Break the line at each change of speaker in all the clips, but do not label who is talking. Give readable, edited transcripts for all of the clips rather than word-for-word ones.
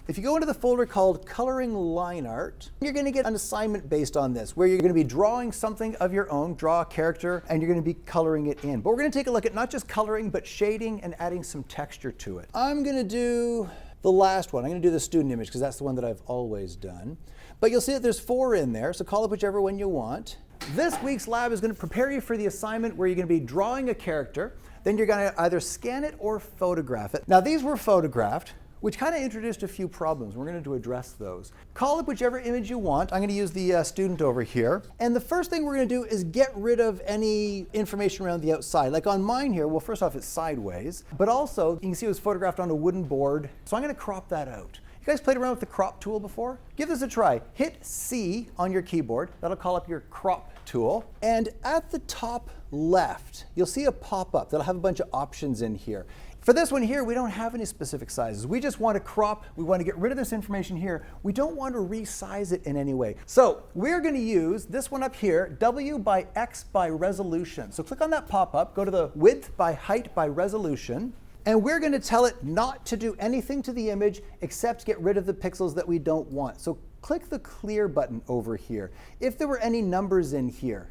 If you go into the folder called Coloring Line Art, you're going to get an assignment based on this, where you're going to be drawing something of your own, draw a character, and you're going to be coloring it in. But we're going to take a look at not just coloring, but shading and adding some texture to it. I'm going to do the last one. I'm going to do the student image because that's the one that I've always done. But you'll see that there's 4 in there, so call up whichever one you want. This week's lab is going to prepare you for the assignment where you're going to be drawing a character. Then you're going to either scan it or photograph it. Now these were photographed, which kind of introduced a few problems. We're going to address those. Call up whichever image you want. I'm going to use the student over here. And the first thing we're going to do is get rid of any information around the outside. Like on mine here, well, first off, it's sideways. But also, you can see it was photographed on a wooden board. So I'm going to crop that out. You guys played around with the crop tool before? Give this a try. Hit C on your keyboard. That'll call up your crop tool. And at the top left, you'll see a pop-up that'll have a bunch of options in here. For this one here, we don't have any specific sizes. We just want to crop, we want to get rid of this information here. We don't want to resize it in any way. So we're going to use this one up here, W by X by resolution. So click on that pop-up, go to the width by height by resolution, and we're going to tell it not to do anything to the image except get rid of the pixels that we don't want. So click the clear button over here. If there were any numbers in here,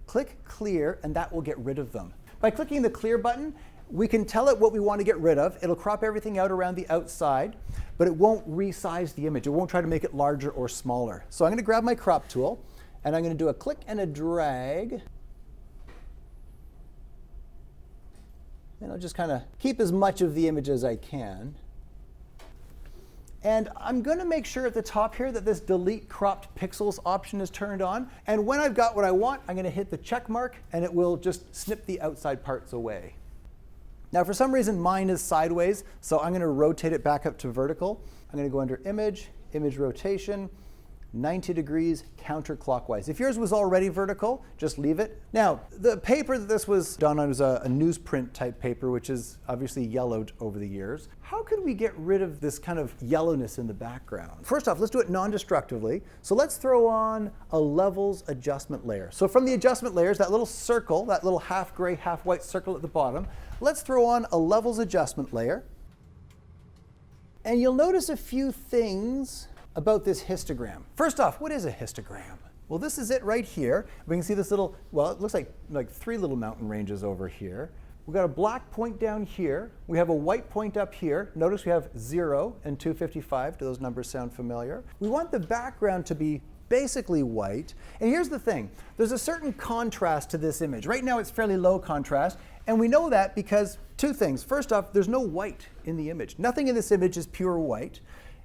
click clear and that will get rid of them. By clicking the clear button, we can tell it what we want to get rid of. It'll crop everything out around the outside, but it won't resize the image. It won't try to make it larger or smaller. So I'm going to grab my crop tool, and I'm going to do a click and a drag. And I'll just kind of keep as much of the image as I can. And I'm going to make sure at the top here that this delete cropped pixels option is turned on. And when I've got what I want, I'm going to hit the check mark, and it will just snip the outside parts away. Now, for some reason, mine is sideways, so I'm going to rotate it back up to vertical. I'm going to go under Image, Image Rotation, 90 degrees counterclockwise. If yours was already vertical, just leave it. Now, the paper that this was done on was a newsprint type paper, which is obviously yellowed over the years. How could we get rid of this kind of yellowness in the background? First off, let's do it non-destructively. So let's throw on a levels adjustment layer. So from the adjustment layers, that little circle, that little half gray, half white circle at the bottom, let's throw on a levels adjustment layer. And you'll notice a few things about this histogram. First off, what is a histogram? Well, this is it right here. We can see this little, well, it looks like 3 little mountain ranges over here. We've got a black point down here. We have a white point up here. Notice we have 0 and 255. Do those numbers sound familiar? We want the background to be basically white. And here's the thing. There's a certain contrast to this image. Right now it's fairly low contrast. And we know that because 2 things. First off, there's no white in the image. Nothing in this image is pure white.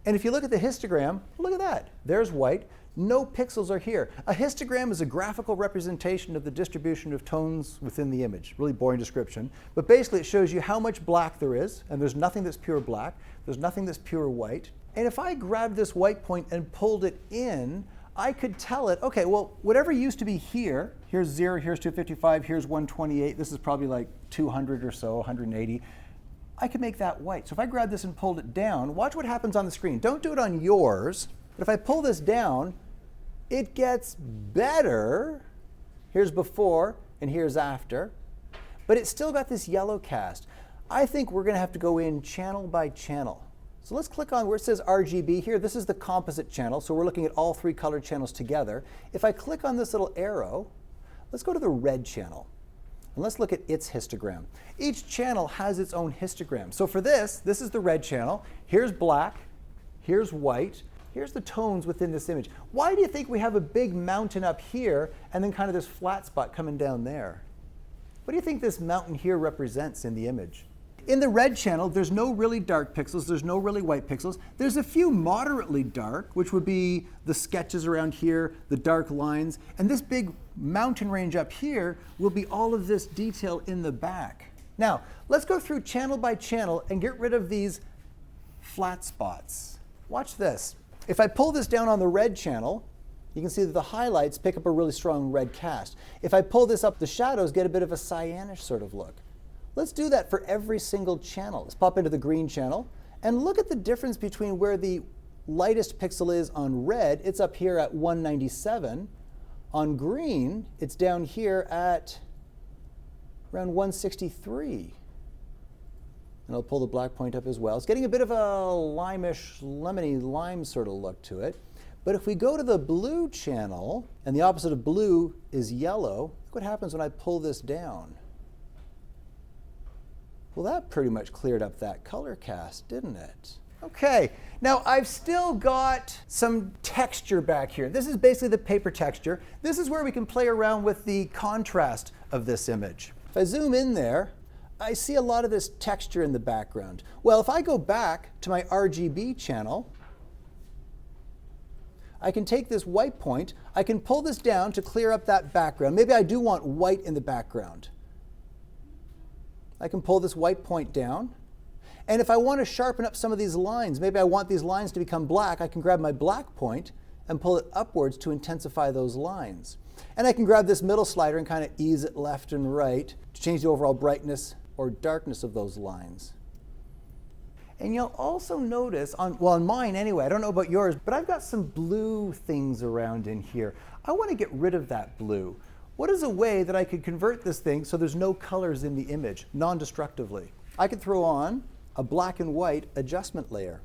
And if you look at the histogram, look at that. There's white. No pixels are here. A histogram is a graphical representation of the distribution of tones within the image. Really boring description. But basically it shows you how much black there is, and there's nothing that's pure black. There's nothing that's pure white. And if I grabbed this white point and pulled it in, I could tell it, okay, well, whatever used to be here, here's 0, here's 255, here's 128, this is probably like 200 or so, 180. I could make that white. So if I grab this and pulled it down, watch what happens on the screen. Don't do it on yours, but if I pull this down, it gets better. Here's before and here's after, but it's still got this yellow cast. I think we're going to have to go in channel by channel. So let's click on where it says RGB here. This is the composite channel, so we're looking at all 3 colored channels together. If I click on this little arrow, let's go to the red channel. And let's look at its histogram. Each channel has its own histogram. So for this is the red channel. Here's black, here's white, here's the tones within this image. Why do you think we have a big mountain up here and then kind of this flat spot coming down there? What do you think this mountain here represents in the image? In the red channel, there's no really dark pixels, there's no really white pixels. There's a few moderately dark, which would be the sketches around here, the dark lines, and this big mountain range up here will be all of this detail in the back. Now, let's go through channel by channel and get rid of these flat spots. Watch this. If I pull this down on the red channel, you can see that the highlights pick up a really strong red cast. If I pull this up, the shadows get a bit of a cyanish sort of look. Let's do that for every single channel. Let's pop into the green channel and look at the difference between where the lightest pixel is on red. It's up here at 197. On green, it's down here at around 163. And I'll pull the black point up as well. It's getting a bit of a limeish, lemony lime sort of look to it. But if we go to the blue channel, and the opposite of blue is yellow, look what happens when I pull this down. Well, that pretty much cleared up that color cast, didn't it? Okay, now I've still got some texture back here. This is basically the paper texture. This is where we can play around with the contrast of this image. If I zoom in there, I see a lot of this texture in the background. Well, if I go back to my RGB channel, I can take this white point, I can pull this down to clear up that background. Maybe I do want white in the background. I can pull this white point down. And if I want to sharpen up some of these lines, maybe I want these lines to become black, I can grab my black point and pull it upwards to intensify those lines. And I can grab this middle slider and kind of ease it left and right to change the overall brightness or darkness of those lines. And you'll also notice, on mine anyway, I don't know about yours, but I've got some blue things around in here. I want to get rid of that blue. What is a way that I could convert this thing so there's no colors in the image, non-destructively? I could throw on a black and white adjustment layer.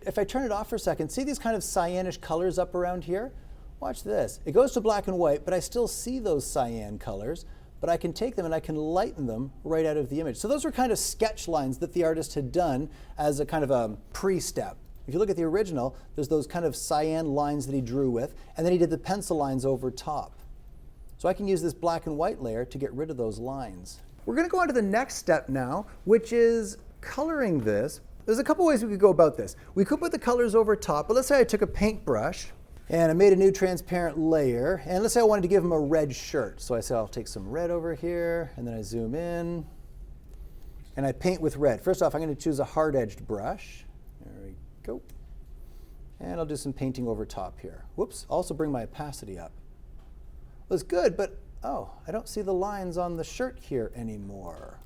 If I turn it off for a second, see these kind of cyanish colors up around here? Watch this. It goes to black and white, but I still see those cyan colors, but I can take them and I can lighten them right out of the image. So those were kind of sketch lines that the artist had done as a kind of a pre-step. If you look at the original, there's those kind of cyan lines that he drew with, and then he did the pencil lines over top. So I can use this black and white layer to get rid of those lines. We're going to go on to the next step now, which is coloring this. There's a couple ways we could go about this. We could put the colors over top, but let's say I took a paintbrush and I made a new transparent layer, and let's say I wanted to give him a red shirt. So I say I'll take some red over here, and then I zoom in, and I paint with red. First off, I'm going to choose a hard-edged brush. There we go. And I'll do some painting over top here. Whoops, also bring my opacity up. Well, it's good, but oh, I don't see the lines on the shirt here anymore.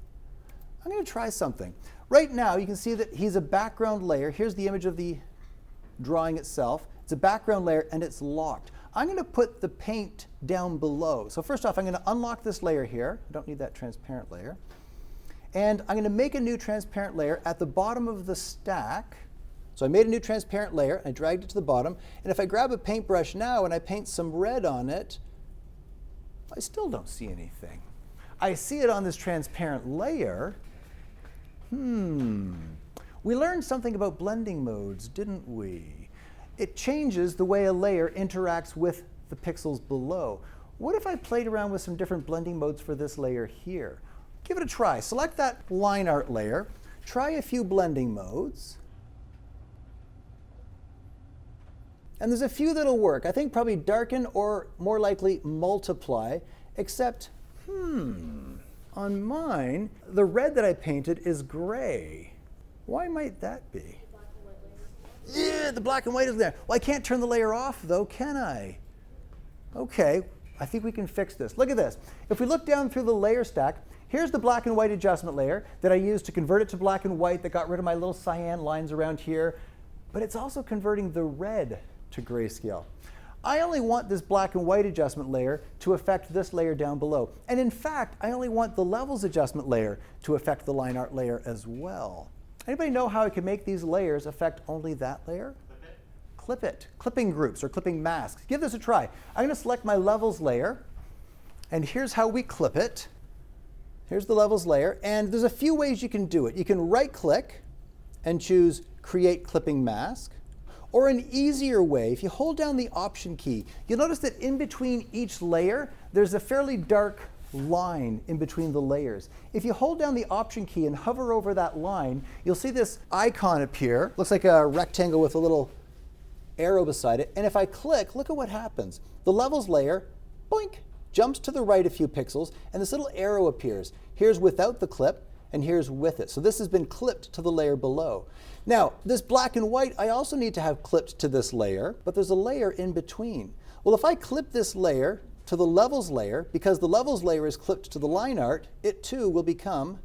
I'm going to try something. Right now, you can see that he's a background layer. Here's the image of the drawing itself. It's a background layer, and it's locked. I'm going to put the paint down below. So first off, I'm going to unlock this layer here. I don't need that transparent layer. And I'm going to make a new transparent layer at the bottom of the stack. So I made a new transparent layer, I dragged it to the bottom, and if I grab a paintbrush now and I paint some red on it, I still don't see anything. I see it on this transparent layer. We learned something about blending modes, didn't we? It changes the way a layer interacts with the pixels below. What if I played around with some different blending modes for this layer here? Give it a try. Select that line art layer, try a few blending modes. And there's a few that'll work. I think probably darken or more likely multiply, except, on mine, the red that I painted is gray. Why might that be? Yeah, the black and white is there. Well, I can't turn the layer off though, can I? Okay, I think we can fix this. Look at this. If we look down through the layer stack, here's the black and white adjustment layer that I used to convert it to black and white that got rid of my little cyan lines around here. But it's also converting the red to grayscale. I only want this black and white adjustment layer to affect this layer down below. And in fact, I only want the levels adjustment layer to affect the line art layer as well. Anybody know how I can make these layers affect only that layer? Clip it. Clipping groups or clipping masks. Give this a try. I'm going to select my levels layer, and here's how we clip it. Here's the levels layer, and there's a few ways you can do it. You can right-click and choose Create Clipping Mask. Or an easier way, if you hold down the Option key, you'll notice that in between each layer, there's a fairly dark line in between the layers. If you hold down the Option key and hover over that line, you'll see this icon appear. Looks like a rectangle with a little arrow beside it. And if I click, look at what happens. The levels layer, boink, jumps to the right a few pixels, and this little arrow appears. Here's without the clip, and here's with it. So this has been clipped to the layer below. Now, this black and white, I also need to have clipped to this layer, but there's a layer in between. Well, if I clip this layer to the levels layer, because the levels layer is clipped to the line art, it too will become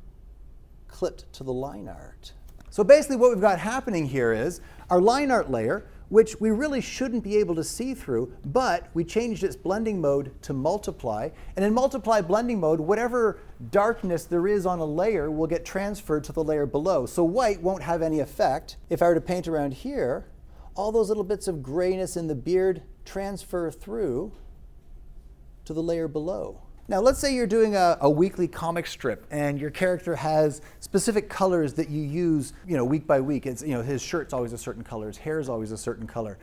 clipped to the line art. So basically what we've got happening here is our line art layer which we really shouldn't be able to see through, but we changed its blending mode to multiply. And in multiply blending mode, whatever darkness there is on a layer will get transferred to the layer below. So white won't have any effect. If I were to paint around here, all those little bits of grayness in the beard transfer through to the layer below. Now, let's say you're doing a weekly comic strip and your character has specific colors that you use, week by week. It's, his shirt's always a certain color, his hair's always a certain color.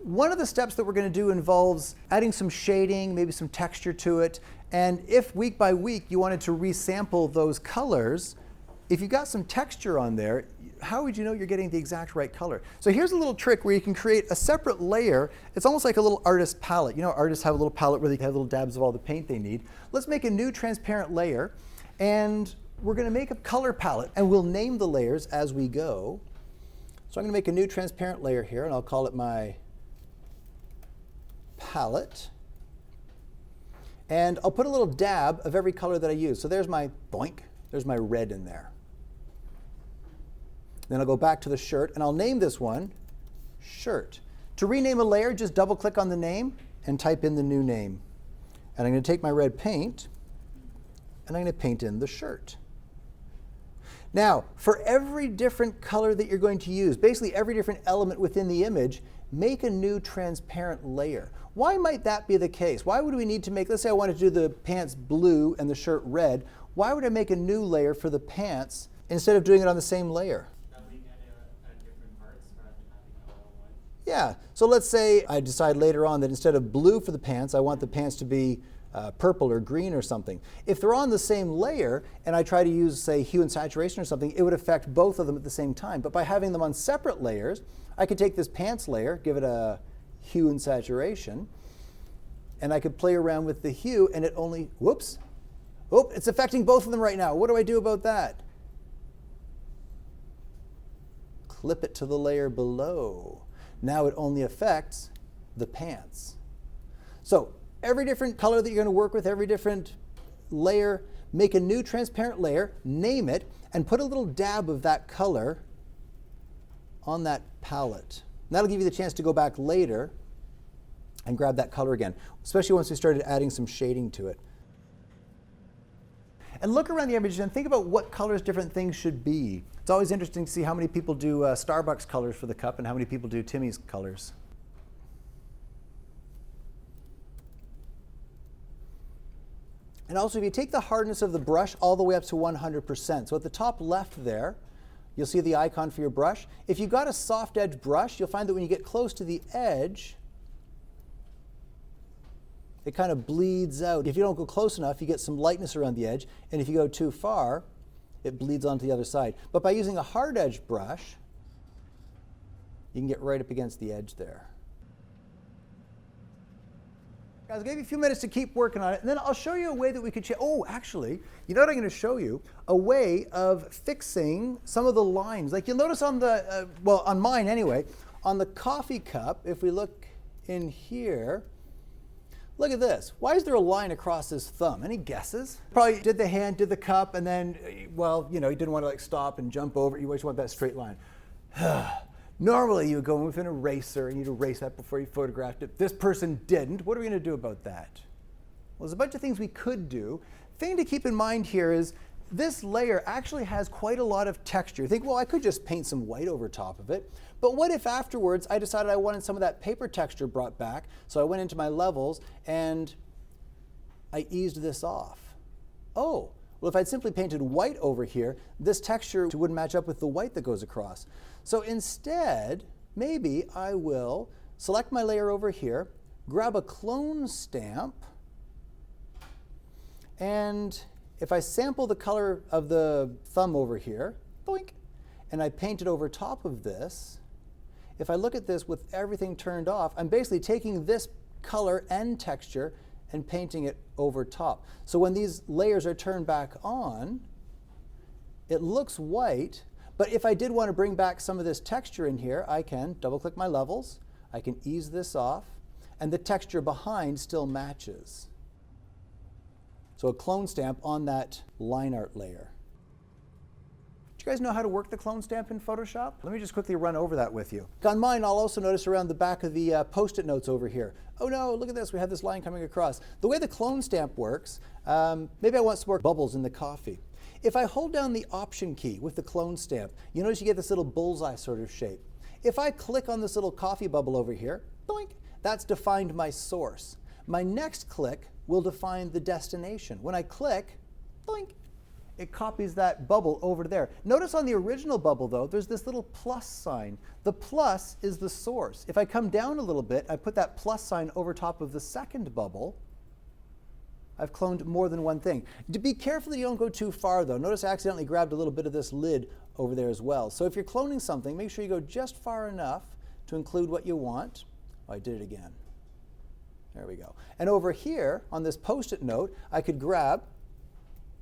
One of the steps that we're going to do involves adding some shading, maybe some texture to it. And if week by week you wanted to resample those colors, if you got some texture on there, how would you know you're getting the exact right color? So here's a little trick where you can create a separate layer. It's almost like a little artist palette. Artists have a little palette where they have little dabs of all the paint they need. Let's make a new transparent layer, and we're going to make a color palette, and we'll name the layers as we go. So I'm going to make a new transparent layer here, and I'll call it my palette. And I'll put a little dab of every color that I use. So there's my boink, there's my red in there. Then I'll go back to the shirt, and I'll name this one shirt. To rename a layer, just double click on the name and type in the new name. And I'm going to take my red paint, and I'm going to paint in the shirt. Now, for every different color that you're going to use, basically every different element within the image, make a new transparent layer. Why might that be the case? Why would we need to make, let's say I wanted to do the pants blue and the shirt red. Why would I make a new layer for the pants instead of doing it on the same layer? Yeah, so let's say I decide later on that instead of blue for the pants, I want the pants to be purple or green or something. If they're on the same layer and I try to use, say, hue and saturation or something, it would affect both of them at the same time. But by having them on separate layers, I could take this pants layer, give it a hue and saturation, and I could play around with the hue, and it only, whoops, oh, it's affecting both of them right now. What do I do about that? Clip it to the layer below. Now it only affects the pants. So every different color that you're going to work with, every different layer, make a new transparent layer, name it, and put a little dab of that color on that palette. And that'll give you the chance to go back later and grab that color again, especially once we started adding some shading to it. And look around the image and think about what colors different things should be. It's always interesting to see how many people do Starbucks colors for the cup and how many people do Timmy's colors. And also, if you take the hardness of the brush all the way up to 100%, so at the top left there, you'll see the icon for your brush. If you've got a soft edge brush, you'll find that when you get close to the edge, it kind of bleeds out. If you don't go close enough, you get some lightness around the edge, and if you go too far, it bleeds onto the other side. But by using a hard edge brush, you can get right up against the edge there. Guys, I'll give you a few minutes to keep working on it, and then I'll show you a way that we could actually, you know what I'm going to show you? A way of fixing some of the lines. Like you'll notice on the, on mine anyway, on the coffee cup, if we look in here, look at this. Why is there a line across his thumb? Any guesses? Probably did the hand, did the cup, and then, well, you didn't want to stop and jump over. You always want that straight line. Normally, you would go with an eraser and you'd erase that before you photographed it. This person didn't. What are we going to do about that? Well, there's a bunch of things we could do. Thing to keep in mind here is this layer actually has quite a lot of texture. You think, well, I could just paint some white over top of it. But what if afterwards I decided I wanted some of that paper texture brought back? So I went into my levels and I eased this off. Oh, well, if I'd simply painted white over here, this texture wouldn't match up with the white that goes across. So instead, maybe I will select my layer over here, grab a clone stamp, and if I sample the color of the thumb over here, boink, and I paint it over top of this, if I look at this with everything turned off, I'm basically taking this color and texture and painting it over top. So when these layers are turned back on, it looks white, but if I did want to bring back some of this texture in here, I can double-click my levels, I can ease this off, and the texture behind still matches. So a clone stamp on that line art layer. Do you guys know how to work the clone stamp in Photoshop? Let me just quickly run over that with you. On mine, I'll also notice around the back of the Post-it notes over here. Oh no, look at this, we have this line coming across. The way the clone stamp works, maybe I want some more bubbles in the coffee. If I hold down the Option key with the clone stamp, you notice you get this little bullseye sort of shape. If I click on this little coffee bubble over here, boink, that's defined my source. My next click will define the destination. When I click, boink, it copies that bubble over to there. Notice on the original bubble though, there's this little plus sign. The plus is the source. If I come down a little bit, I put that plus sign over top of the second bubble, I've cloned more than one thing. To be careful that you don't go too far though. Notice I accidentally grabbed a little bit of this lid over there as well. So if you're cloning something, make sure you go just far enough to include what you want. Oh, I did it again. There we go. And over here on this Post-it note, I could grab,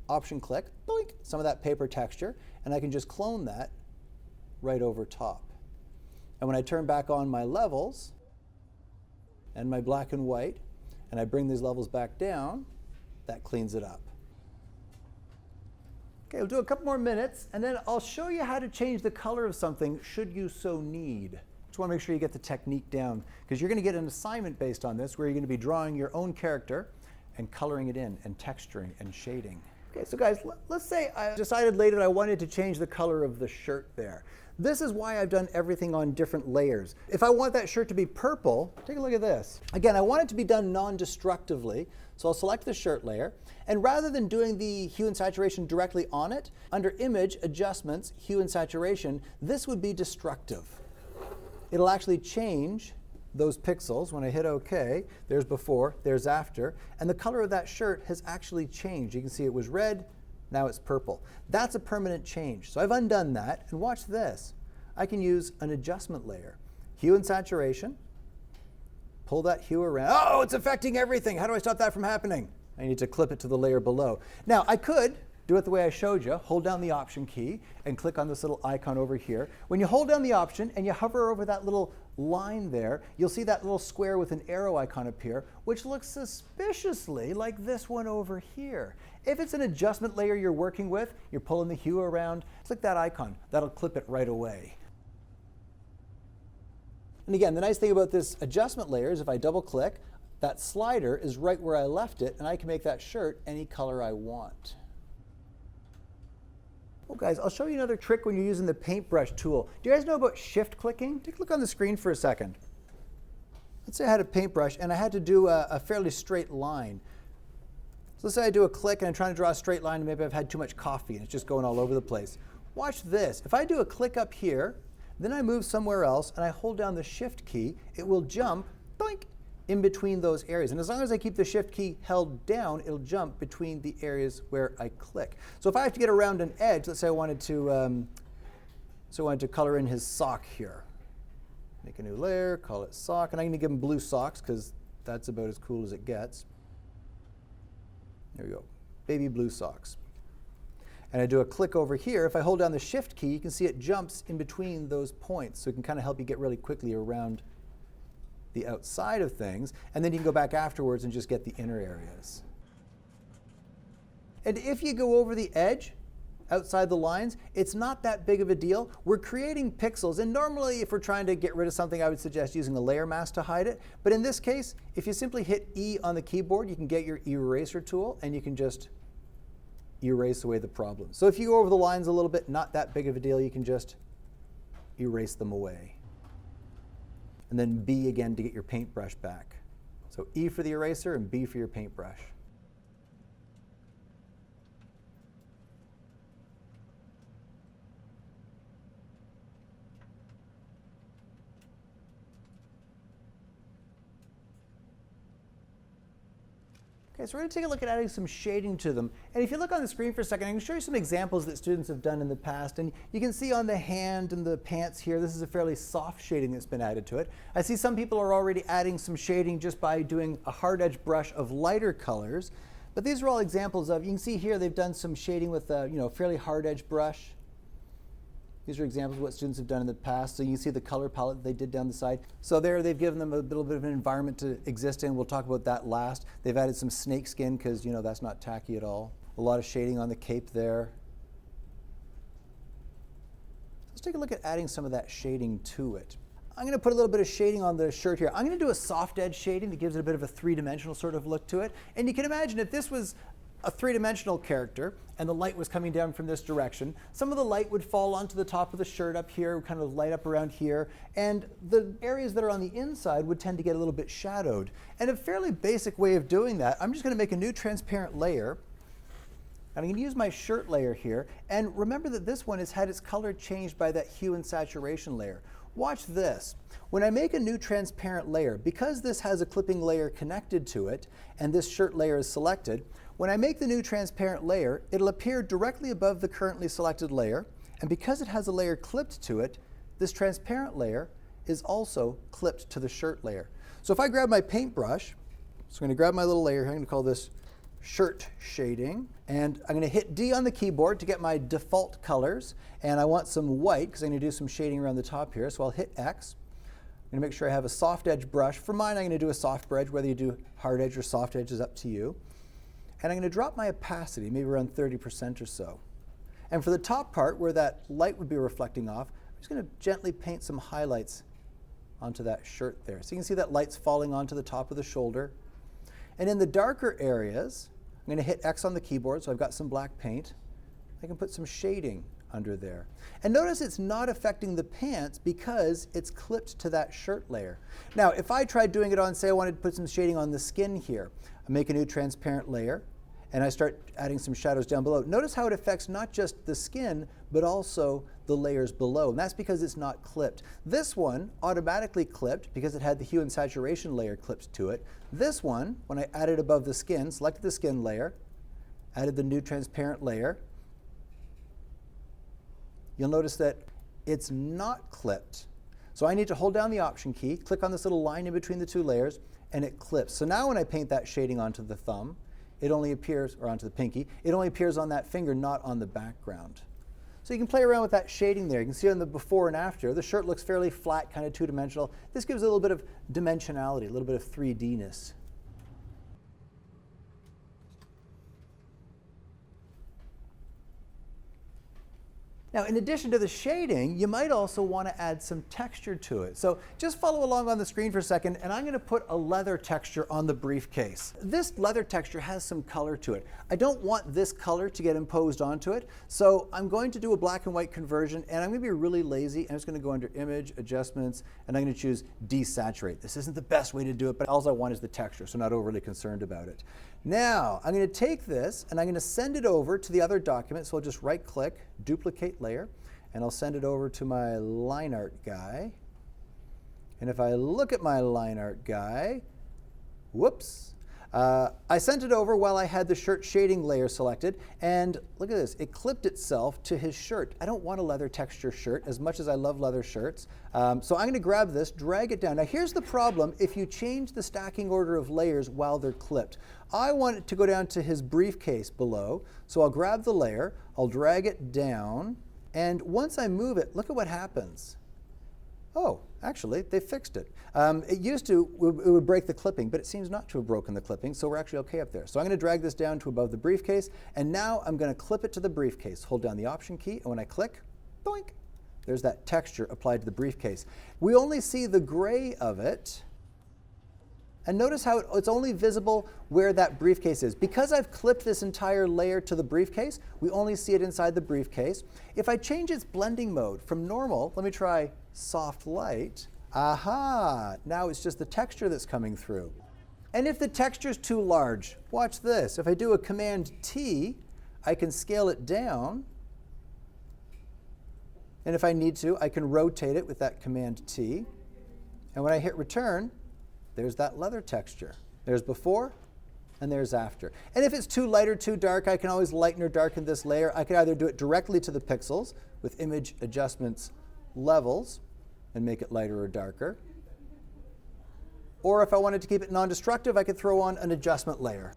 Option click, boink, some of that paper texture, and I can just clone that right over top. And when I turn back on my levels and my black and white, and I bring these levels back down, that cleans it up. Okay, we'll do a couple more minutes, and then I'll show you how to change the color of something should you so need. Just want to make sure you get the technique down, because you're going to get an assignment based on this where you're going to be drawing your own character and coloring it in and texturing and shading. Okay, so guys, let's say I decided later I wanted to change the color of the shirt there. This is why I've done everything on different layers. If I want that shirt to be purple, take a look at this. Again, I want it to be done non-destructively, so I'll select the shirt layer, and rather than doing the hue and saturation directly on it, under Image, Adjustments, Hue and Saturation, this would be destructive. It'll actually change those pixels. When I hit OK, there's before, there's after, and the color of that shirt has actually changed. You can see it was red, now it's purple. That's a permanent change. So I've undone that, and watch this. I can use an adjustment layer. Hue and saturation, pull that hue around. Oh, it's affecting everything. How do I stop that from happening? I need to clip it to the layer below. Now, I could do it the way I showed you, hold down the Option key and click on this little icon over here. When you hold down the Option and you hover over that little line there, you'll see that little square with an arrow icon appear, which looks suspiciously like this one over here. If it's an adjustment layer you're working with, you're pulling the hue around, click that icon. That'll clip it right away. And again, the nice thing about this adjustment layer is if I double click, that slider is right where I left it, and I can make that shirt any color I want. Well, guys, I'll show you another trick when you're using the paintbrush tool. Do you guys know about shift clicking? Take a look on the screen for a second. Let's say I had a paintbrush and I had to do a fairly straight line. So let's say I do a click and I'm trying to draw a straight line, and maybe I've had too much coffee and it's just going all over the place. Watch this. If I do a click up here, then I move somewhere else and I hold down the Shift key, it will jump, boink, in between those areas. And as long as I keep the Shift key held down, it'll jump between the areas where I click. So if I have to get around an edge, let's say I wanted to color in his sock here. Make a new layer, call it sock, and I'm going to give him blue socks because that's about as cool as it gets. There we go, baby blue socks. And I do a click over here. If I hold down the Shift key, you can see it jumps in between those points, so it can kind of help you get really quickly around the outside of things, and then you can go back afterwards and just get the inner areas. And if you go over the edge, outside the lines, it's not that big of a deal. We're creating pixels, and normally if we're trying to get rid of something, I would suggest using a layer mask to hide it. But in this case, if you simply hit E on the keyboard, you can get your eraser tool, and you can just erase away the problem. So if you go over the lines a little bit, not that big of a deal, you can just erase them away. And then B again to get your paintbrush back. So E for the eraser and B for your paintbrush. Okay, so we're going to take a look at adding some shading to them. And if you look on the screen for a second, I can show you some examples that students have done in the past. And you can see on the hand and the pants here, this is a fairly soft shading that's been added to it. I see some people are already adding some shading just by doing a hard edge brush of lighter colors. But these are all examples of, you can see here they've done some shading with a fairly hard edge brush. These are examples of what students have done in the past. So you can see the color palette they did down the side. So there they've given them a little bit of an environment to exist in. We'll talk about that last. They've added some snake skin because that's not tacky at all. A lot of shading on the cape there. let's take a look at adding some of that shading to it. I'm going to put a little bit of shading on the shirt here. I'm going to do a soft edge shading that gives it a bit of a three-dimensional sort of look to it. And you can imagine if this was a three-dimensional character and the light was coming down from this direction, some of the light would fall onto the top of the shirt up here, kind of light up around here, and the areas that are on the inside would tend to get a little bit shadowed. And a fairly basic way of doing that, I'm just going to make a new transparent layer. And I'm going to use my shirt layer here. And remember that this one has had its color changed by that hue and saturation layer. Watch this. When I make a new transparent layer, because this has a clipping layer connected to it, and this shirt layer is selected, when I make the new transparent layer, it'll appear directly above the currently selected layer. And because it has a layer clipped to it, this transparent layer is also clipped to the shirt layer. So if I grab my paintbrush, so I'm going to grab my little layer here, I'm going to call this shirt shading, and I'm going to hit D on the keyboard to get my default colors, and I want some white because I'm going to do some shading around the top here, so I'll hit X. I'm going to make sure I have a soft edge brush. For mine, I'm going to do a soft edge. Whether you do hard edge or soft edge is up to you. And I'm going to drop my opacity, maybe around 30% or so. And for the top part where that light would be reflecting off, I'm just going to gently paint some highlights onto that shirt there. So you can see that light's falling onto the top of the shoulder. And in the darker areas, I'm going to hit X on the keyboard, so I've got some black paint. I can put some shading under there. And notice it's not affecting the pants because it's clipped to that shirt layer. Now, if I tried doing it on, say I wanted to put some shading on the skin here, I make a new transparent layer, and I start adding some shadows down below. Notice how it affects not just the skin, but also the layers below, and that's because it's not clipped. This one automatically clipped because it had the hue and saturation layer clipped to it. This one, when I added above the skin, selected the skin layer, added the new transparent layer, you'll notice that it's not clipped. So I need to hold down the Option key, click on this little line in between the two layers, and it clips. So now when I paint that shading onto the thumb, it only appears, or onto the pinky, it only appears on that finger, not on the background. So you can play around with that shading there. You can see on the before and after, the shirt looks fairly flat, kind of two-dimensional. This gives it a little bit of dimensionality, a little bit of 3D-ness. Now, in addition to the shading, you might also want to add some texture to it. So just follow along on the screen for a second, and I'm going to put a leather texture on the briefcase. This leather texture has some color to it. I don't want this color to get imposed onto it, so I'm going to do a black and white conversion, and I'm going to be really lazy. I'm just going to go under Image, Adjustments, and I'm going to choose Desaturate. This isn't the best way to do it, but all I want is the texture, so I'm not overly concerned about it. Now, I'm going to take this and I'm going to send it over to the other document. So I'll just right-click, duplicate layer, and I'll send it over to my line art guy. And if I look at my line art guy, whoops, I sent it over while I had the shirt shading layer selected, and look at this, it clipped itself to his shirt. I don't want a leather texture shirt as much as I love leather shirts. So I'm going to grab this, drag it down. Now here's the problem if you change the stacking order of layers while they're clipped. I want it to go down to his briefcase below, so I'll grab the layer, I'll drag it down, and once I move it, look at what happens. Oh, actually, they fixed it. It used to, it would break the clipping, but it seems not to have broken the clipping, so we're actually okay up there. So I'm going to drag this down to above the briefcase, and now I'm going to clip it to the briefcase. Hold down the Option key, and when I click, boink, there's that texture applied to the briefcase. We only see the gray of it, and notice how it's only visible where that briefcase is. Because I've clipped this entire layer to the briefcase, we only see it inside the briefcase. If I change its blending mode from normal, let me try soft light, aha, now it's just the texture that's coming through. And if the texture's too large, watch this. If I do a Command T, I can scale it down. And if I need to, I can rotate it with that Command T. And when I hit return, there's that leather texture. There's before and there's after. And if it's too light or too dark, I can always lighten or darken this layer. I can either do it directly to the pixels with Image, Adjustments, Levels, and make it lighter or darker. Or if I wanted to keep it non-destructive, I could throw on an adjustment layer.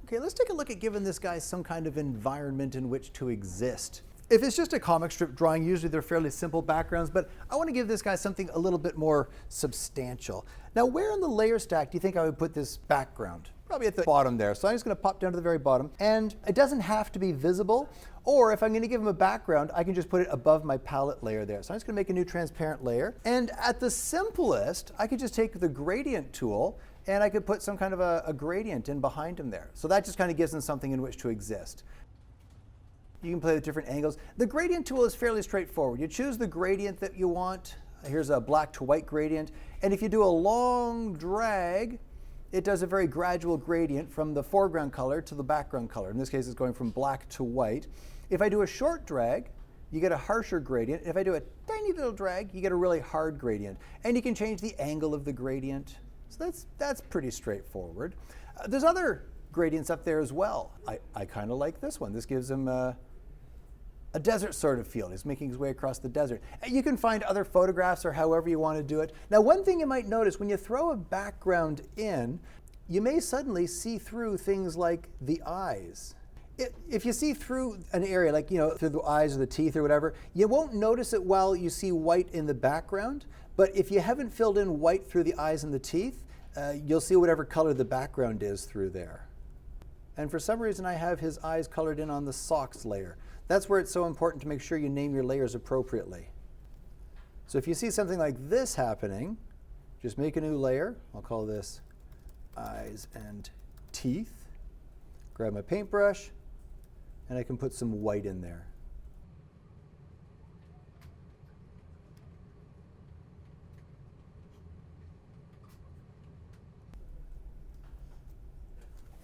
Okay, let's take a look at giving this guy some kind of environment in which to exist. If it's just a comic strip drawing, usually they're fairly simple backgrounds, but I want to give this guy something a little bit more substantial. Now, where in the layer stack do you think I would put this background? probably at the bottom there. So I'm just going to pop down to the very bottom. And it doesn't have to be visible. Or if I'm going to give them a background, I can just put it above my palette layer there. So I'm just going to make a new transparent layer. And at the simplest, I could just take the gradient tool and I could put some kind of a gradient in behind them there. So that just kind of gives them something in which to exist. You can play with different angles. The gradient tool is fairly straightforward. You choose the gradient that you want. Here's a black to white gradient. And if you do a long drag, it does a very gradual gradient from the foreground color to the background color. In this case, it's going from black to white. If I do a short drag, you get a harsher gradient. If I do a tiny little drag, you get a really hard gradient. And you can change the angle of the gradient. So that's pretty straightforward. There's other gradients up there as well. I kind of like this one. This gives him a desert sort of feel. He's making his way across the desert. You can find other photographs or however you want to do it. Now, one thing you might notice, when you throw a background in, you may suddenly see through things like the eyes. If you see through an area, like, through the eyes or the teeth or whatever, you won't notice it while you see white in the background. But if you haven't filled in white through the eyes and the teeth, you'll see whatever color the background is through there. And for some reason, I have his eyes colored in on the socks layer. That's where it's so important to make sure you name your layers appropriately. So if you see something like this happening, just make a new layer. I'll call this eyes and teeth. Grab my paintbrush, and I can put some white in there.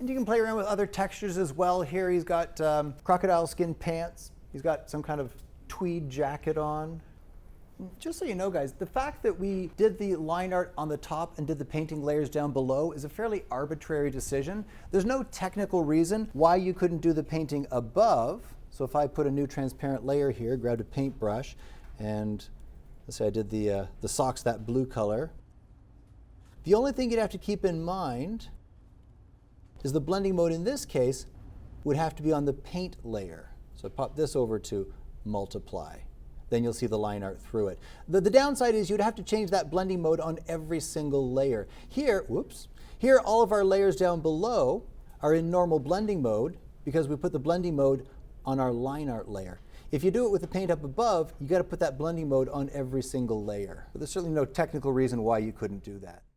And you can play around with other textures as well. Here he's got crocodile skin pants. He's got some kind of tweed jacket on. Just so you know, guys, the fact that we did the line art on the top and did the painting layers down below is a fairly arbitrary decision. There's no technical reason why you couldn't do the painting above. So if I put a new transparent layer here, grabbed a paintbrush, and let's say I did the socks that blue color. The only thing you'd have to keep in mind is the blending mode in this case would have to be on the paint layer. So pop this over to multiply. Then you'll see the line art through it. The downside is you'd have to change that blending mode on every single layer. Here all of our layers down below are in normal blending mode because we put the blending mode on our line art layer. If you do it with the paint up above, you got to put that blending mode on every single layer. But there's certainly no technical reason why you couldn't do that.